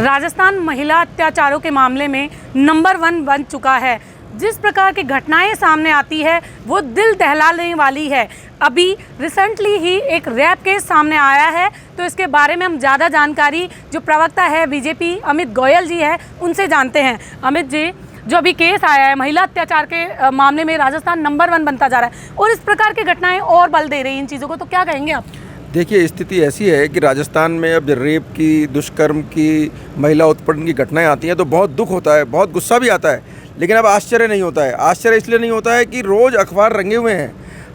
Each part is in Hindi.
राजस्थान महिला अत्याचारों के मामले में नंबर 1 बन चुका है। जिस प्रकार की घटनाएं सामने आती है वो दिल दहलाने वाली है। अभी रिसेंटली ही एक रेप केस सामने आया है, तो इसके बारे में हम ज़्यादा जानकारी जो प्रवक्ता है बीजेपी अमित गोयल जी है उनसे जानते हैं। अमित जी, जो अभी केस आया है महिला अत्याचार के मामले में राजस्थान नंबर 1 बनता जा रहा है और इस प्रकार की घटनाएं और बल दे रही हैं इन चीज़ों को, तो क्या कहेंगे आप? देखिए, स्थिति ऐसी है कि राजस्थान में अब रेप की, दुष्कर्म की, महिला उत्पीड़न की घटनाएं आती हैं तो बहुत दुख होता है, बहुत गुस्सा भी आता है, लेकिन अब आश्चर्य नहीं होता है। आश्चर्य इसलिए नहीं होता है कि रोज़ अखबार रंगे हुए हैं,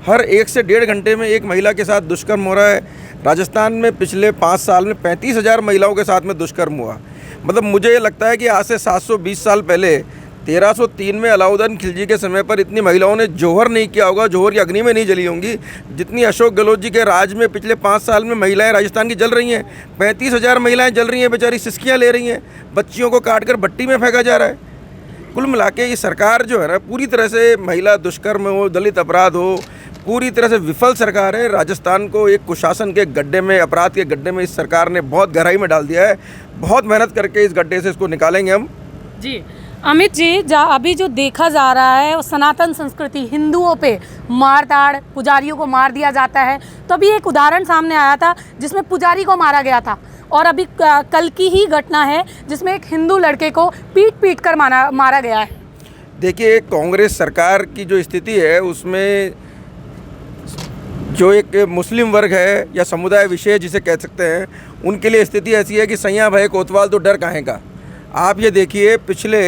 हर 1 से 1.5 घंटे में एक महिला के साथ दुष्कर्म हो रहा है। राजस्थान में पिछले 5 साल में 35,000 महिलाओं के साथ में दुष्कर्म हुआ। मतलब मुझे ये लगता है कि आज से 720 साल पहले 1303 में अलाउद्दीन खिलजी के समय पर इतनी महिलाओं ने जौहर नहीं किया होगा, जौहर की अग्नि में नहीं जली होंगी जितनी अशोक गहलोत जी के राज में पिछले 5 साल में महिलाएं राजस्थान की जल रही हैं। 35,000 महिलाएं जल रही हैं, बेचारी सिसकियां ले रही हैं, बच्चियों को काटकर भट्टी में फेंका जा रहा है। कुल मिला के ये सरकार जो है ना, पूरी तरह से महिला दुष्कर्म हो, दलित अपराध हो, पूरी तरह से विफल सरकार है। राजस्थान को एक कुशासन के गड्ढे में, अपराध के गड्ढे में इस सरकार ने बहुत गहराई में डाल दिया है। बहुत मेहनत करके इस गड्ढे से इसको निकालेंगे हम जी। अमित जी, अभी जो देखा जा रहा है वो सनातन संस्कृति, हिंदुओं पे मारताड़, पुजारियों को मार दिया जाता है। तो अभी एक उदाहरण सामने आया था जिसमें पुजारी को मारा गया था, और अभी कल की ही घटना है जिसमें एक हिंदू लड़के को पीट कर मारा गया है। देखिए, कांग्रेस सरकार की जो स्थिति है उसमें जो एक मुस्लिम वर्ग है या समुदाय विशेष जिसे कह सकते हैं, उनके लिए स्थिति ऐसी है कि सैया भय कोतवाल तो डर काहे का। आप ये देखिए, पिछले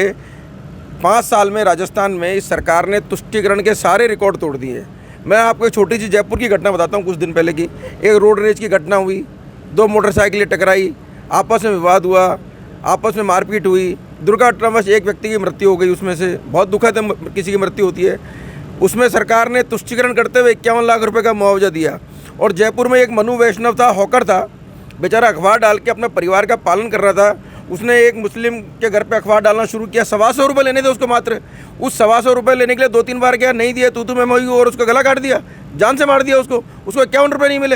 5 साल में राजस्थान में इस सरकार ने तुष्टीकरण के सारे रिकॉर्ड तोड़ दिए। मैं आपको एक छोटी सी जयपुर की घटना बताता हूँ। कुछ दिन पहले की एक रोड रेज की घटना हुई, 2 मोटरसाइकिलें टकराई, आपस में विवाद हुआ, आपस में मारपीट हुई, दुर्घटनावश एक व्यक्ति की मृत्यु हो गई। उसमें से बहुत दुखद है, किसी की मृत्यु होती है। उसमें सरकार ने तुष्टीकरण करते हुए 51 लाख रुपये का मुआवजा दिया। और जयपुर में एक मनु वैष्णव था, हॉकर था, बेचारा अखबार डाल के अपना परिवार का पालन कर रहा था। उसने एक मुस्लिम के घर पे अखबार डालना शुरू किया। 125 रुपये लेने थे उसको मात्र। उस 125 रुपये लेने के लिए 2-3 बार गया, नहीं दिया, तू मैं हुई और उसका गला काट दिया, जान से मार दिया उसको 51 रुपये नहीं मिले।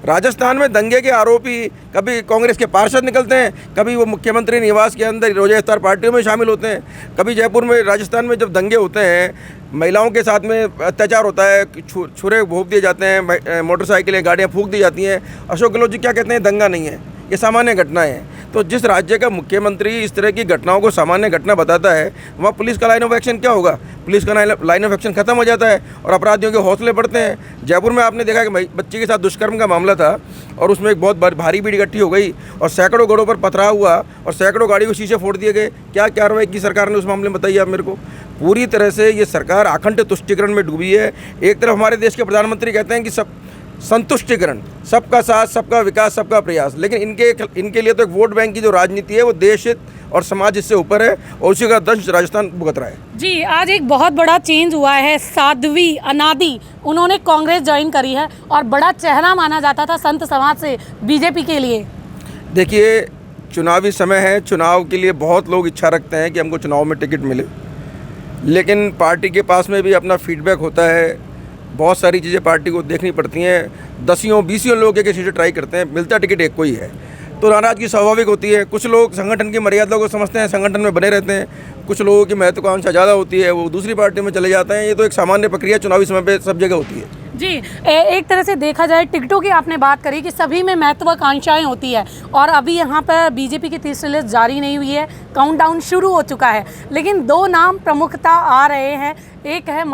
राजस्थान में दंगे के आरोपी कभी कांग्रेस के पार्षद निकलते हैं, कभी वो मुख्यमंत्री निवास के अंदर रोजा इफ्तार पार्टियों में शामिल होते हैं, कभी जयपुर में, राजस्थान में जब दंगे होते हैं, महिलाओं के साथ में अत्याचार होता है, छुरे भोंक दिए जाते हैं, मोटरसाइकिलें, गाड़ियाँ फूंक दी जाती हैं। अशोक गहलोत जी क्या कहते हैं, दंगा नहीं है, ये सामान्य घटनाएं हैं। तो जिस राज्य का मुख्यमंत्री इस तरह की घटनाओं को सामान्य घटना बताता है, वहाँ पुलिस का लाइन ऑफ एक्शन क्या होगा? पुलिस का लाइन ऑफ एक्शन खत्म हो जाता है और अपराधियों के हौसले बढ़ते हैं। जयपुर में आपने देखा कि बच्ची के साथ दुष्कर्म का मामला था और उसमें एक बहुत भारी भीड़ इकट्ठी हो गई और सैकड़ों घरों पर पथराव हुआ और सैकड़ों गाड़ी को शीशे फोड़ दिए गए। क्या कार्रवाई की सरकार ने उस मामले में, बताइए आप मेरे को। पूरी तरह से ये सरकार आखंड तुष्टीकरण में डूबी है। एक तरफ हमारे देश के प्रधानमंत्री कहते हैं कि सब संतुष्टिकरण, सबका साथ, सबका विकास, सबका प्रयास, लेकिन इनके लिए तो एक वोट बैंक की जो राजनीति है वो देश हित और समाज इससे ऊपर है और उसी का दंश राजस्थान भुगत रहा है। जी, आज एक बहुत बड़ा चेंज हुआ है। साध्वी अनादि उन्होंने कांग्रेस ज्वाइन करी है और बड़ा चेहरा माना जाता था संत समाज से बीजेपी के लिए। देखिए, चुनावी समय है, चुनाव के लिए बहुत लोग इच्छा रखते हैं कि हमको चुनाव में टिकट मिले, लेकिन पार्टी के पास में भी अपना फीडबैक होता है। बहुत सारी चीज़ें पार्टी को देखनी पड़ती हैं। 10-20 लोग एक चीज़ें ट्राई करते हैं, मिलता टिकट एक को ही है, तो नाराज़गी स्वाभाविक होती है। कुछ लोग संगठन की मर्यादा को समझते हैं, संगठन में बने रहते हैं। कुछ लोगों की महत्वाकांक्षा ज़्यादा होती है, वो दूसरी पार्टी में चले जाते हैं। ये तो एक सामान्य प्रक्रिया चुनावी समय पे सब जगह होती है। जी, एक तरह से देखा जाए, टिकटों की आपने बात करी कि सभी में महत्वाकांक्षाएं होती है और अभी यहाँ पर बीजेपी की तीसरी लिस्ट जारी नहीं हुई है, काउंटडाउन शुरू हो चुका है, लेकिन 2 नाम प्रमुखता आ रहे हैं। एक है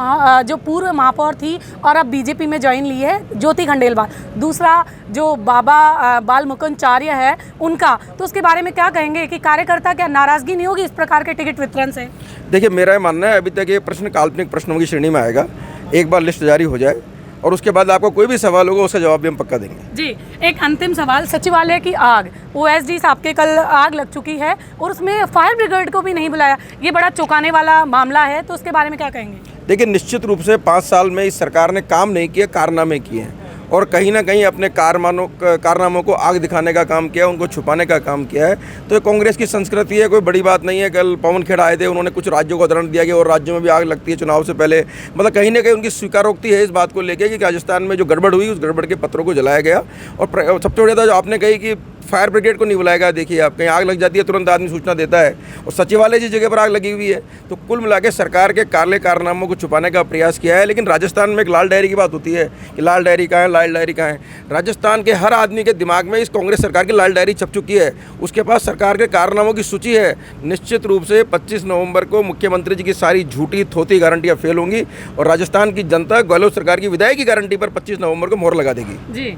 जो पूर्व महापौर थी और अब बीजेपी में ज्वाइन ली है, ज्योति खंडेलवाल। दूसरा जो बाबा बाल मुकुंदाचार्य है उनका, तो उसके बारे में क्या कहेंगे कि कार्यकर्ता क्या नाराज़गी नहीं होगी इस प्रकार के टिकट वितरण से? देखिए, मेरा ये मानना है अभी तक ये प्रश्न काल्पनिक प्रश्नों की श्रेणी में आएगा। एक बार लिस्ट जारी हो जाए और उसके बाद आपको कोई भी सवाल होगा उसका जवाब भी हम पक्का देंगे। जी, एक अंतिम सवाल, सचिवालय की आग, ओएसडी साहब के कल आग लग चुकी है और उसमें फायर ब्रिगेड को भी नहीं बुलाया, ये बड़ा चौंकाने वाला मामला है, तो उसके बारे में क्या कहेंगे? देखिए, निश्चित रूप से 5 साल में इस सरकार ने काम नहीं किया, कारनामे किए हैं और कहीं ना कहीं अपने कारनामों को आग दिखाने का काम किया, उनको छुपाने का काम किया है। तो ये कांग्रेस की संस्कृति है, कोई बड़ी बात नहीं है। कल पवन खेड़ा आए थे, उन्होंने कुछ राज्यों को उदाहरण दिया कि और राज्यों में भी आग लगती है चुनाव से पहले। मतलब कहीं ना कहीं उनकी स्वीकारोक्ति है इस बात को लेकर कि राजस्थान में जो गड़बड़ हुई उस गड़बड़ के पत्रों को जलाया गया। और सबसे बड़ी बात जो आपने कही कि फायर ब्रिगेड को नहीं बुलाएगा। देखिए आप, कहीं आग लग जाती है तुरंत आदमी सूचना देता है, और सचिवालय जिस जगह पर आग लगी हुई है। तो कुल मिला के सरकार के काले कारनामों को छुपाने का प्रयास किया है। लेकिन राजस्थान में एक लाल डायरी की बात होती है कि लाल डायरी कहाँ है, लाल डायरी कहाँ है। राजस्थान के हर आदमी के दिमाग में इस कांग्रेस सरकार की लाल डायरी छप चुकी है। उसके पास सरकार के कारनामों की सूची है। निश्चित रूप से 25 नवंबर को मुख्यमंत्री जी की सारी झूठी थोती गारंटियाँ फेल होंगी और राजस्थान की जनता गहलोत सरकार की विदाई की गारंटी पर 25 नवंबर को मोहर लगा देगी। जी,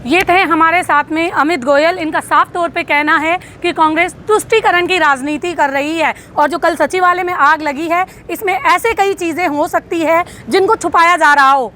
ये थे हमारे साथ में अमित गोयल। इनका साफ तौर पे कहना है कि कांग्रेस तुष्टीकरण की राजनीति कर रही है और जो कल सचिवालय में आग लगी है इसमें ऐसे कई चीज़ें हो सकती है जिनको छुपाया जा रहा हो।